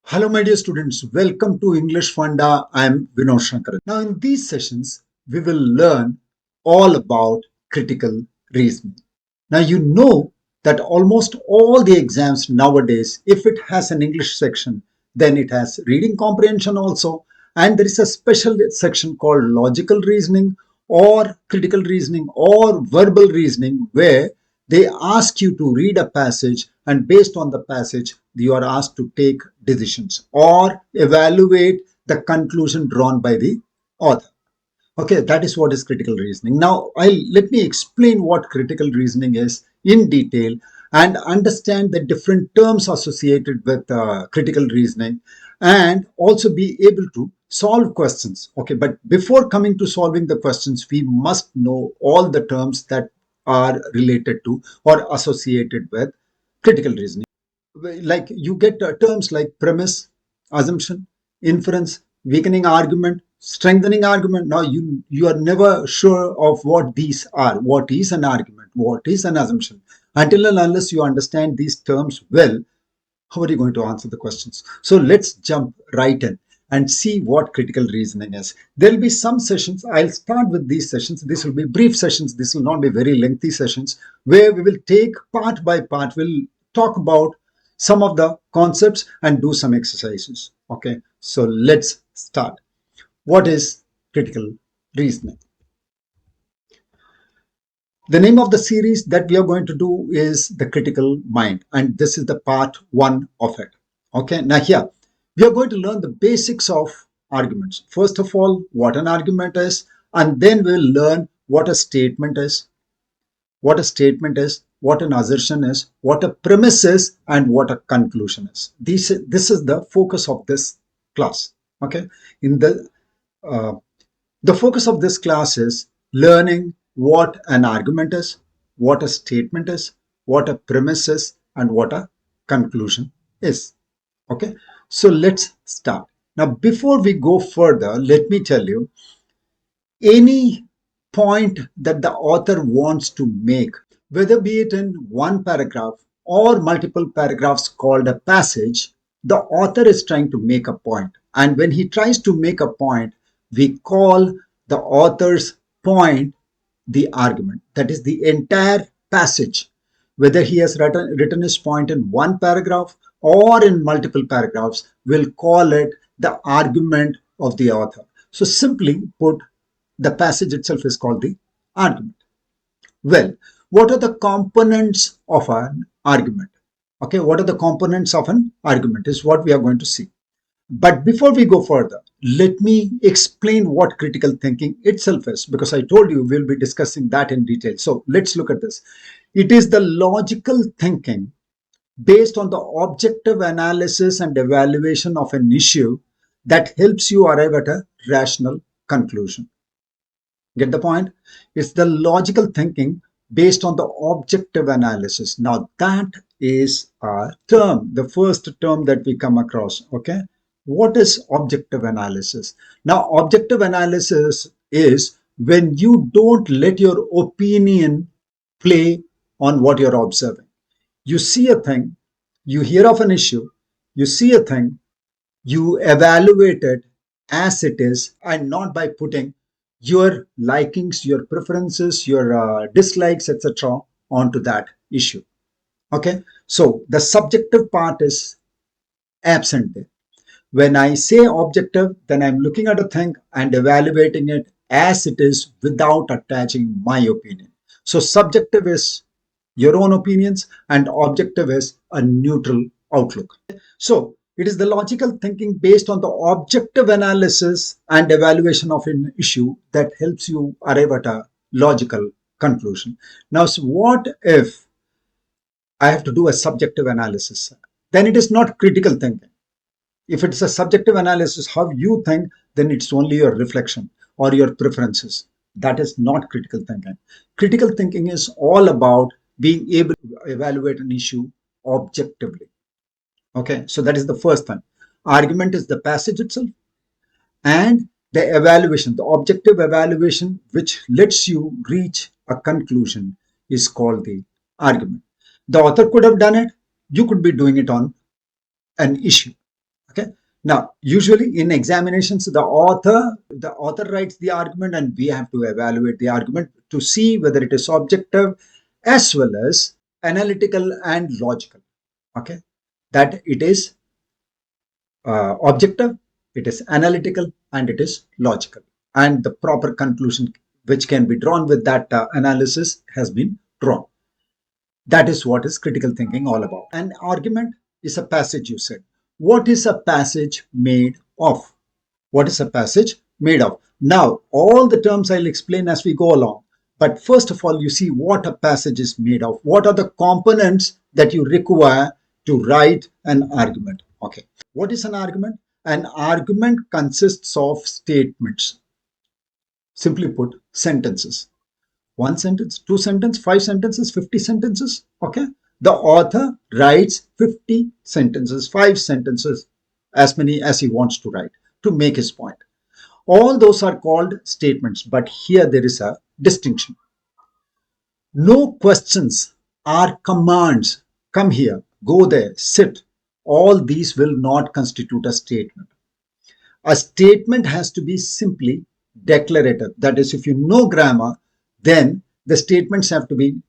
Hello, my dear students. Welcome to English Funda. I am Vinod Shankar. Now, in these sessions, we will learn all about critical reasoning. Now, you know that almost all the exams nowadays, if it has an English section, then it has reading comprehension also. And there is a special section called logical reasoning or critical reasoning or verbal reasoning where they ask you to read a passage, and based on the passage you are asked to take decisions or evaluate the conclusion drawn by the author. Okay, that is what is critical reasoning. Now let me explain what critical reasoning is in detail and understand the different terms associated with critical reasoning, and also be able to solve questions. Okay, but before coming to solving the questions, we must know all the terms that are related to or associated with critical reasoning. Like you get terms like premise, assumption, inference, weakening argument, strengthening argument. Now you are never sure of what these are. What is an argument? What is an assumption? Until and unless you understand these terms well, how are you going to answer the questions? So let's jump right in and see what critical reasoning is. There will be some sessions. I'll start with these sessions. This will be brief sessions. This will not be very lengthy sessions where we will take part by part. We'll talk about some of the concepts and do some exercises. Okay, so let's start. What is critical reasoning? The name of the series that we are going to do is the critical mind, and this is the part one of it. Okay, now here we are going to learn the basics of arguments. First of all, what an argument is, and then we'll learn what a statement is, what an assertion is, what a premise is, and what a conclusion is. This is the focus of this class. Okay, in uh, the focus of this class is learning what an argument is, what a statement is, what a premise is, and what a conclusion is. Okay, so let's start. Now, before we go further, let me tell you any point that the author wants to make, whether be it in one paragraph or multiple paragraphs called a passage, the author is trying to make a point. And when he tries to make a point, we call the author's point the argument. That is the entire passage. Whether he has written his point in one paragraph or in multiple paragraphs, we'll call it the argument of the author. So simply put, the passage itself is called the argument. Well, what are the components of an argument? Okay, what are the components of an argument is what we are going to see. But before we go further, let me explain what critical thinking itself is, because I told you we'll be discussing that in detail. So let's look at this. It is the logical thinking based on the objective analysis and evaluation of an issue that helps you arrive at a rational conclusion. Get the point? It's the logical thinking based on the objective analysis. Now that is a term, the first term that we come across. Okay, what is objective analysis? Now objective analysis is when you don't let your opinion play on what you're observing. You see a thing, you hear of an issue, you see a thing, you evaluate it as it is, and not by putting your likings, your preferences, your dislikes, etc. onto that issue. Okay, so the subjective part is absent there. When I say objective, then I'm looking at a thing and evaluating it as it is without attaching my opinion. So subjective is your own opinions and objective is a neutral outlook. So it is the logical thinking based on the objective analysis and evaluation of an issue that helps you arrive at a logical conclusion. Now, so what if I have to do a subjective analysis? Then it is not critical thinking. If it's a subjective analysis, how you think, then it's only your reflection or your preferences. That is not critical thinking. Critical thinking is all about being able to evaluate an issue objectively. Okay, so that is the first thing. Argument is the passage itself, and the evaluation, the objective evaluation, which lets you reach a conclusion, is called the argument. The author could have done it, you could be doing it on an issue. Okay. Now, usually in examinations, the author writes the argument, and we have to evaluate the argument to see whether it is objective as well as analytical and logical. Okay, that it is objective, it is analytical, and it is logical, and the proper conclusion which can be drawn with that analysis has been drawn. That is what is critical thinking all about. An argument is a passage, you said. What is a passage made of? What is a passage made of? Now, all the terms I'll explain as we go along. But first of all, you see what a passage is made of. What are the components that you require to write an argument? Okay. What is an argument? An argument consists of statements. Simply put, sentences. One sentence, two sentences, 5 sentences, 50 sentences. Okay. The author writes 50 sentences, 5 sentences, as many as he wants to write to make his point. All those are called statements, but here there is a distinction. No questions are commands. Come here, go there, sit. All these will not constitute a statement. A statement has to be simply declarative. That is, if you know grammar, then the statements have to be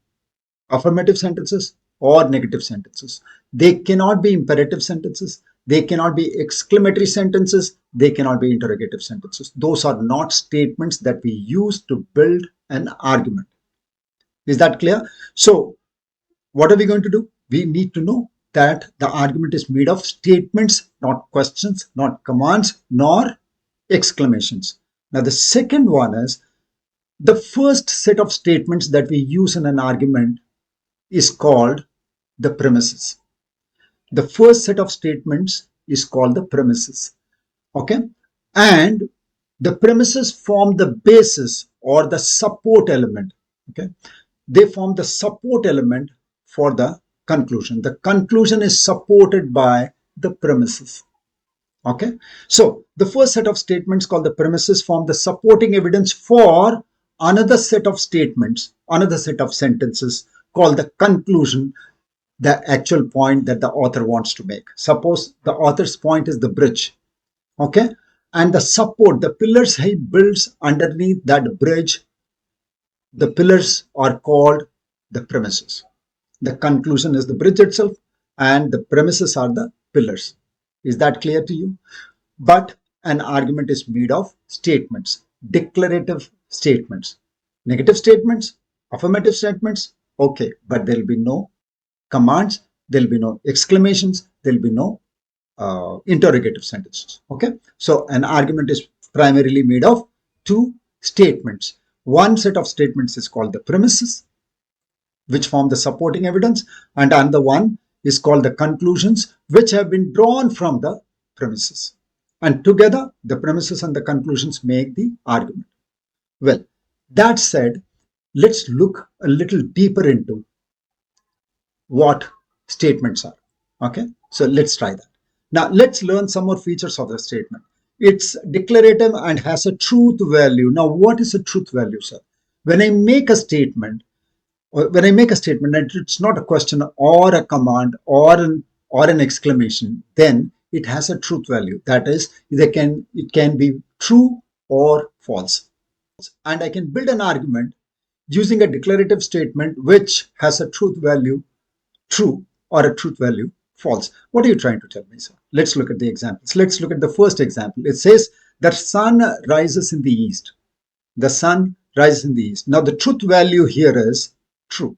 affirmative sentences or negative sentences. They cannot be imperative sentences. They cannot be exclamatory sentences. They cannot be interrogative sentences. Those are not statements that we use to build an argument. Is that clear? So, what are we going to do? We need to know that the argument is made of statements, not questions, not commands, nor exclamations. Now, the second one is the first set of statements that we use in an argument is called the premises. The first set of statements is called the premises. Okay. And the premises form the basis or the support element. Okay. They form the support element for the conclusion. The conclusion is supported by the premises. Okay. So the first set of statements called the premises form the supporting evidence for another set of statements, another set of sentences called the conclusion, the actual point that the author wants to make. Suppose the author's point is the bridge. Okay. And the support, the pillars he builds underneath that bridge, the pillars are called the premises. The conclusion is the bridge itself, and the premises are the pillars. Is that clear to you? But an argument is made of statements, declarative statements, negative statements, affirmative statements. Okay, but there will be no commands, there will be no exclamations, there will be no interrogative sentences. Okay, so an argument is primarily made of two statements. One set of statements is called the premises, which form the supporting evidence, and another one is called the conclusions, which have been drawn from the premises. And together, the premises and the conclusions make the argument. Well, that said, let's look a little deeper into what statements are. Okay, so let's try that. Now, let's learn some more features of the statement. It's declarative and has a truth value. Now, what is a truth value, sir? When I make a statement, and it's not a question or a command or an exclamation, then it has a truth value. That is, it can be true or false. And I can build an argument using a declarative statement which has a truth value true or a truth value false. What are you trying to tell me, sir? Let's look at the examples. Let's look at the first example. It says the sun rises in the east. The sun rises in the east. Now, the truth value here is true.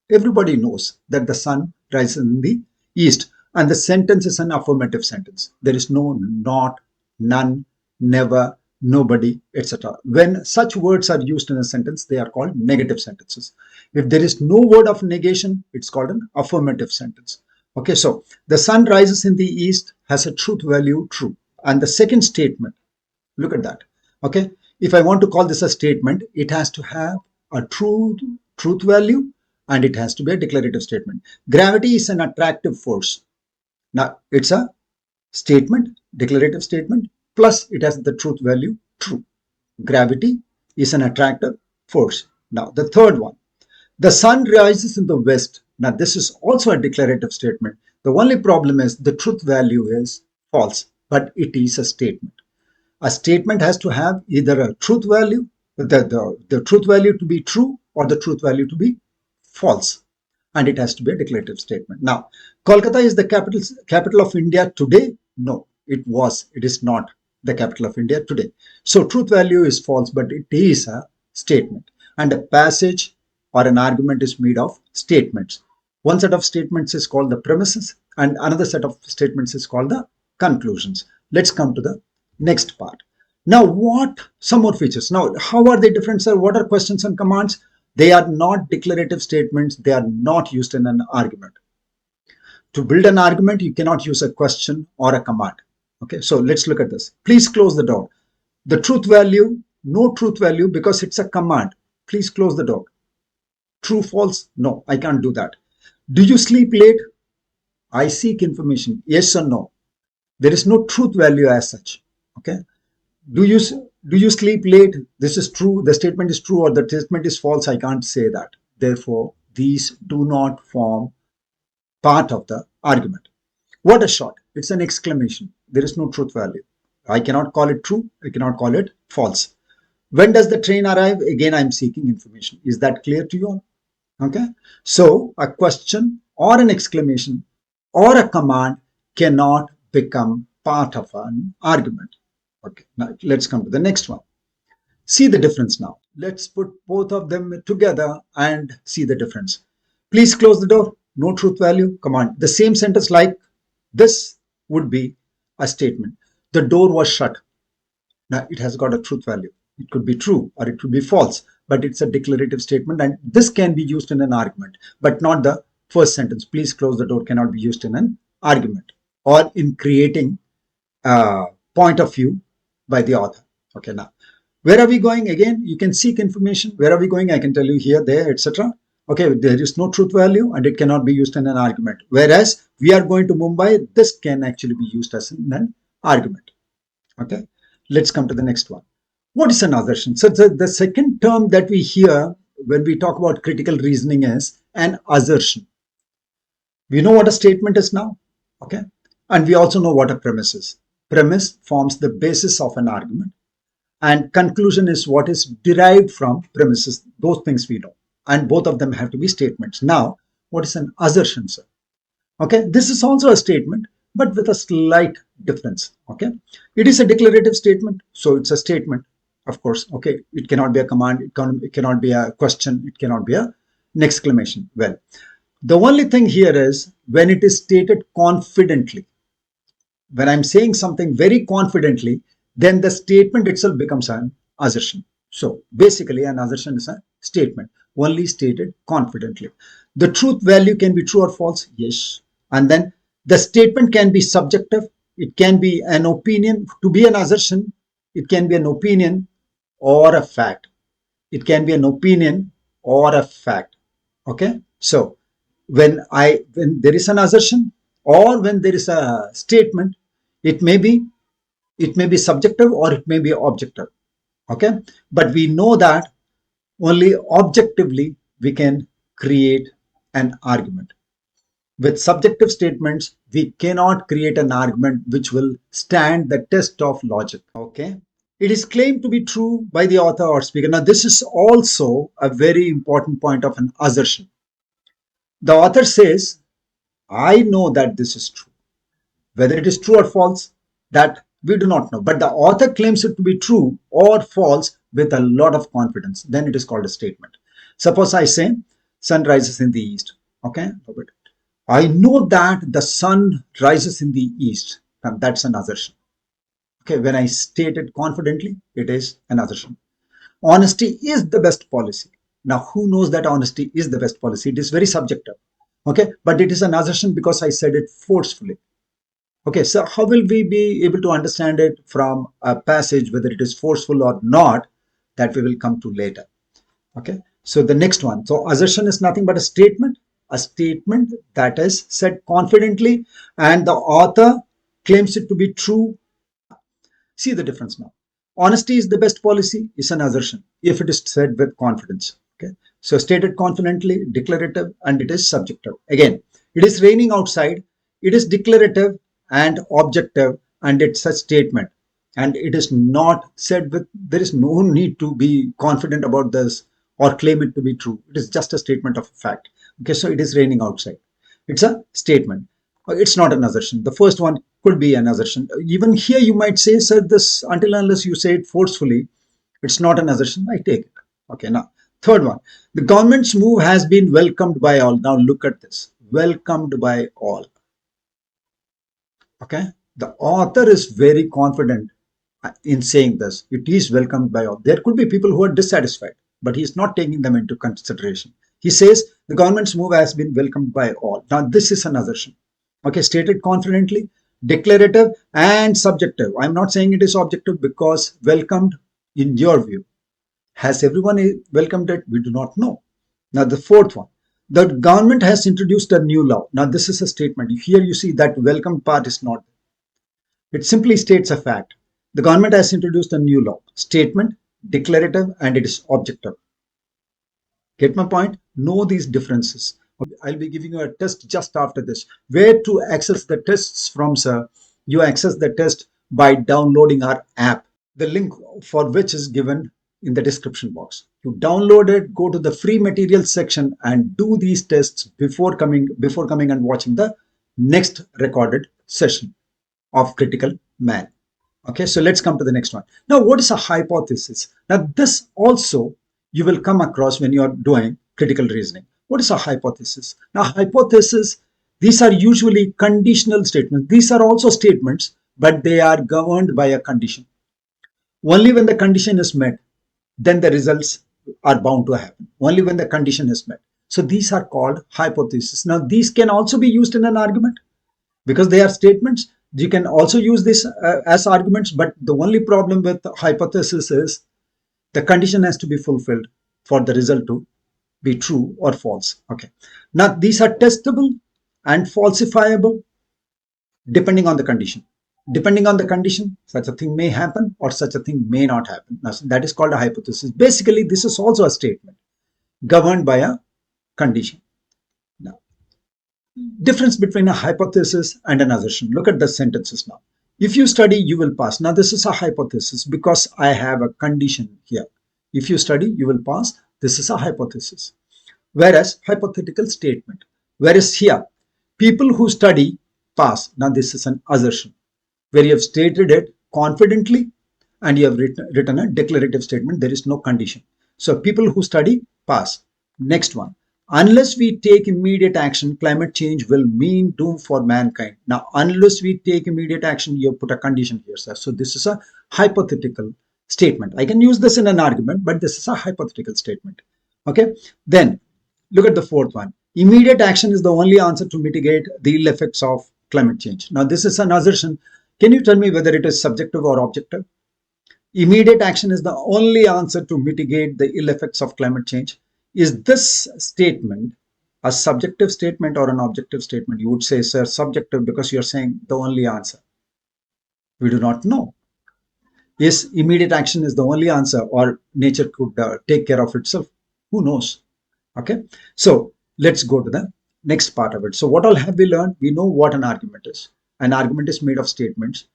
Everybody knows that the sun rises in the east, and the sentence is an affirmative sentence. There is no not, none, never, nobody, etc. When such words are used in a sentence, they are called negative sentences. If there is no word of negation, it's called an affirmative sentence. Okay, so the sun rises in the east has a truth value true. And the second statement, look at that. Okay, if I want to call this a statement, it has to have a truth value, and it has to be a declarative statement. Gravity is an attractive force. Now, it's a statement, declarative statement, plus it has the truth value true. Gravity is an attractive force. Now, the third one, the sun rises in the west. Now, this is also a declarative statement. The only problem is the truth value is false. but it is a statement. A statement has to have either a truth value, the truth value to be true, or the truth value to be false. And it has to be a declarative statement. Now, Kolkata is the capital of India today? No, it was. It is not the capital of India today. So truth value is false, but it is a statement. And a passage or an argument is made of statements. One set of statements is called the premises, and another set of statements is called the conclusions. Let's come to the next part. Now, some more features. Now, how are they different, sir? What are questions and commands? They are not declarative statements. They are not used in an argument. To build an argument, you cannot use a question or a command. Okay, so let's look at this. Please close the door. The truth value, no truth value because it's a command. Please close the door. True, false? No, I can't do that. Do you sleep late? I seek information. Yes or no? There is no truth value as such. Okay. Do you sleep late? This is true. The statement is true or the statement is false. I can't say that. Therefore, these do not form part of the argument. What a shot. It's an exclamation. There is no truth value. I cannot call it true. I cannot call it false. When does the train arrive? Again, I'm seeking information. Is that clear to you all? Okay. So a question or an exclamation or a command cannot become part of an argument. Okay. Now let's come to the next one. See the difference now. Let's put both of them together and see the difference. Please close the door. No truth value, command. The same sentence like this would be a statement. The door was shut. Now it has got a truth value. It could be true or it could be false, but it's a declarative statement and this can be used in an argument, but not the first sentence. Please close the door cannot be used in an argument or in creating a point of view by the author. Okay, now where are we going? Again, you can seek information. Where are we going? I can tell you here, there, etc. Okay, there is no truth value and it cannot be used in an argument. Whereas we are going to Mumbai, this can actually be used as an argument. Okay, let's come to the next one. What is an assertion? So the second term that we hear when we talk about critical reasoning is an assertion. We know what a statement is now. Okay, and we also know what a premise is. Premise forms the basis of an argument. And conclusion is what is derived from premises. Those things we know. And both of them have to be statements. Now, what is an assertion, sir? Okay, this is also a statement, but with a slight difference. Okay, it is a declarative statement. So it's a statement, of course. Okay, it cannot be a command. It cannot be a question. It cannot be an exclamation. Well, the only thing here is when it is stated confidently. When I'm saying something very confidently, then the statement itself becomes an assertion. So basically an assertion is a statement only stated confidently. The truth value can be true or false. Yes. And then the statement can be subjective. It can be an opinion. To be an assertion, it can be an opinion or a fact. It can be an opinion or a fact. Okay. So when there is an assertion or when there is a statement, it may be subjective or it may be objective. Okay, but we know that only objectively we can create an argument. With subjective statements, we cannot create an argument which will stand the test of logic. Okay, it is claimed to be true by the author or speaker. Now this is also a very important point of an assertion. The author says, I know that this is true. Whether it is true or false, that we do not know. But the author claims it to be true or false with a lot of confidence. Then it is called a statement. Suppose I say, sun rises in the east. Okay. I know that the sun rises in the east. That's an assertion. Okay. When I state it confidently, it is an assertion. Honesty is the best policy. Now, who knows that honesty is the best policy? It is very subjective. Okay. But it is an assertion because I said it forcefully. Okay, so how will we be able to understand it from a passage, whether it is forceful or not? That we will come to later. Okay, so the next one. So assertion is nothing but a statement that is said confidently and the author claims it to be true. See the difference now. Honesty is the best policy is an assertion if it is said with confidence. Okay, so stated confidently, declarative, and it is subjective. Again, it is raining outside. It is declarative and objective, and it's a statement, and it is not said with, there is no need to be confident about this or claim it to be true. It is just a statement of fact. Okay, so it is raining outside. It's a statement. It's not an assertion. The first one could be an assertion. Even here you might say, sir, this, until unless you say it forcefully, it's not an assertion. I take it. Okay, now third one, the government's move has been welcomed by all. Now look at this, welcomed by all. Okay, the author is very confident in saying this. It is welcomed by all. There could be people who are dissatisfied, but he is not taking them into consideration. He says the government's move has been welcomed by all. Now this is an assertion. Okay, stated confidently, declarative and subjective. I'm not saying it is objective, because welcomed in your view. Has everyone welcomed it? We do not know. Now the fourth one, the government has introduced a new law. Now this is a statement. Here you see that welcome part is not. It simply states a fact. The government has introduced a new law. Statement, declarative, and it is objective. Get my point? Know these differences. I'll be giving you a test just after this. Where to access the tests from, sir? You access the test by downloading our app. The link for which is given in the description box. You download it, go to the free materials section and do these tests before coming and watching the next recorded session of critical man. Okay, so let's come to the next one. Now, what is a hypothesis? Now, this also you will come across when you are doing critical reasoning. What is a hypothesis? Now, hypothesis, these are usually conditional statements. These are also statements, but they are governed by a condition. Only when the condition is met, then the results are bound to happen. Only when the condition is met. So these are called hypotheses. Now, these can also be used in an argument because they are statements. You can also use this as arguments, but the only problem with hypothesis is the condition has to be fulfilled for the result to be true or false. Okay. Now, these are testable and falsifiable depending on the condition. Depending on the condition, such a thing may happen or such a thing may not happen. Now, that is called a hypothesis. Basically, this is also a statement governed by a condition. Now, difference between a hypothesis and an assertion. Look at the sentences now. If you study, you will pass. Now, this is a hypothesis because I have a condition here. If you study, you will pass. This is a hypothesis. Whereas, hypothetical statement. Whereas here, people who study pass. Now, this is an assertion where you have stated it confidently and you have written a declarative statement. There is no condition. So, people who study pass. Next one. Unless we take immediate action, climate change will mean doom for mankind. Now, unless we take immediate action, you put a condition here, sir. So, this is a hypothetical statement. I can use this in an argument, but this is a hypothetical statement. Okay. Then, look at the fourth one. Immediate action is the only answer to mitigate the ill effects of climate change. Now, this is an assertion. Can you tell me whether it is subjective or objective? Immediate action is the only answer to mitigate the ill effects of climate change. Is this statement a subjective statement or an objective statement? You would say, sir, subjective, because you're saying the only answer. We do not know. Yes, immediate action is the only answer, or nature could take care of itself. Who knows? Okay. So let's go to the next part of it. So what all have we learned? We know what an argument is. An argument is made of statements.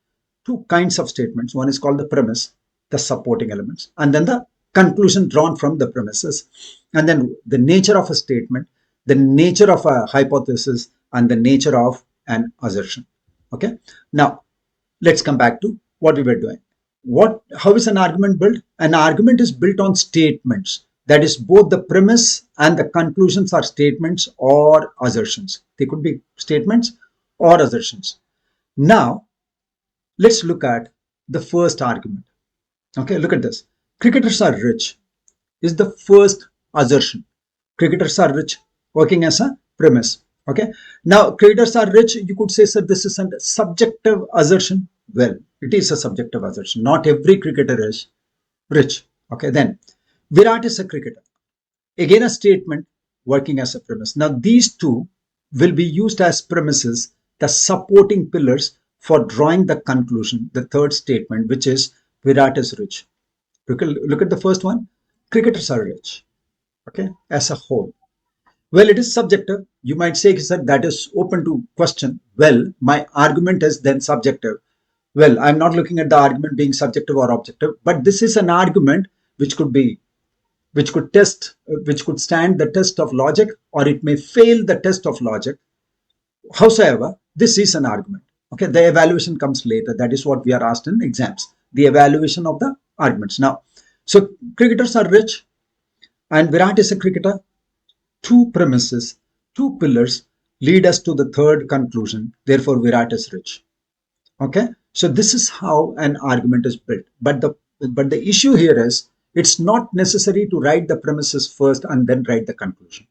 Two kinds of statements. One is called the premise, the supporting elements, and then the conclusion drawn from the premises, and then the nature of a statement, the nature of a hypothesis, and the nature of an assertion. Okay. Now, let's come back to what we were doing. How is an argument built? An argument is built on statements. That is, both the premise and the conclusions are statements or assertions. They could be statements or assertions. Now, let's look at the first argument. Okay, look at this. Cricketers are rich is the first assertion. Cricketers are rich, working as a premise. Okay. Now, cricketers are rich. You could say, sir, this is a subjective assertion. Well, it is a subjective assertion. Not every cricketer is rich. Okay. Then, Virat is a cricketer. Again, a statement working as a premise. Now, these two will be used as premises, the supporting pillars for drawing the conclusion, the third statement, which is Virat is rich. Look at the first one. Cricketers are rich. Okay, as a whole. Well, it is subjective. You might say, sir, that is open to question. Well, my argument is then subjective. Well, I'm not looking at the argument being subjective or objective, but this is an argument which could be, which could stand the test of logic, or it may fail the test of logic. Howsoever, this is an argument. Okay, the evaluation comes later. That is what we are asked in exams, the evaluation of the arguments. Now, so cricketers are rich, and Virat is a cricketer. Two premises, two pillars lead us to the third conclusion. Therefore, Virat is rich. Okay, so this is how an argument is built. But the issue here is it's not necessary to write the premises first and then write the conclusion.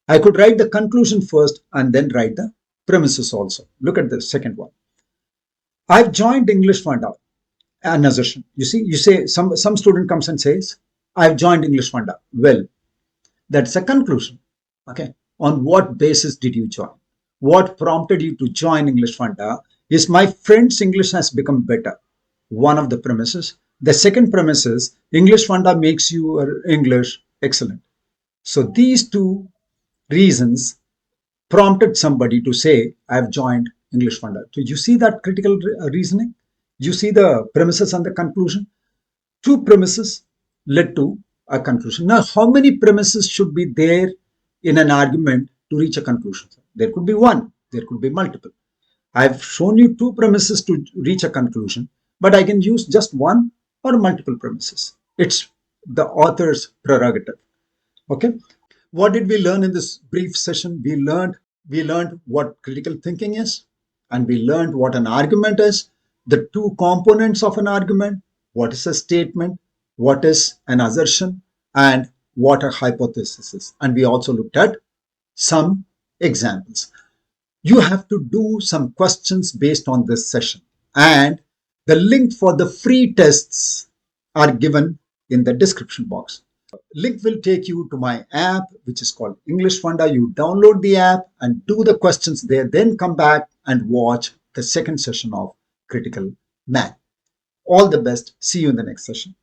I could write the conclusion first and then write the premises also. Look at the second one. I've joined English Funda. An assertion. You say some student comes and says, I've joined English Funda. Well, that's a conclusion. Okay. On what basis did you join? What prompted you to join English Funda? Is my friend's English has become better? One of the premises. The second premise is English Funda makes your English excellent. So these two reasons prompted somebody to say, I've joined English Funda. So you see that critical reasoning? You see the premises and the conclusion? Two premises led to a conclusion. Now, how many premises should be there in an argument to reach a conclusion? There could be one, there could be multiple. I've shown you two premises to reach a conclusion, but I can use just one or multiple premises. It's the author's prerogative. Okay. What did we learn in this brief session? We learned what critical thinking is, and we learned what an argument is, the two components of an argument, what is a statement, what is an assertion, and what a hypothesis is. And we also looked at some examples. You have to do some questions based on this session, and the link for the free tests are given in the description box. Link will take you to my app, which is called English Funda. You download the app and do the questions there, then come back and watch the second session of critical math. All the best. See you in the next session.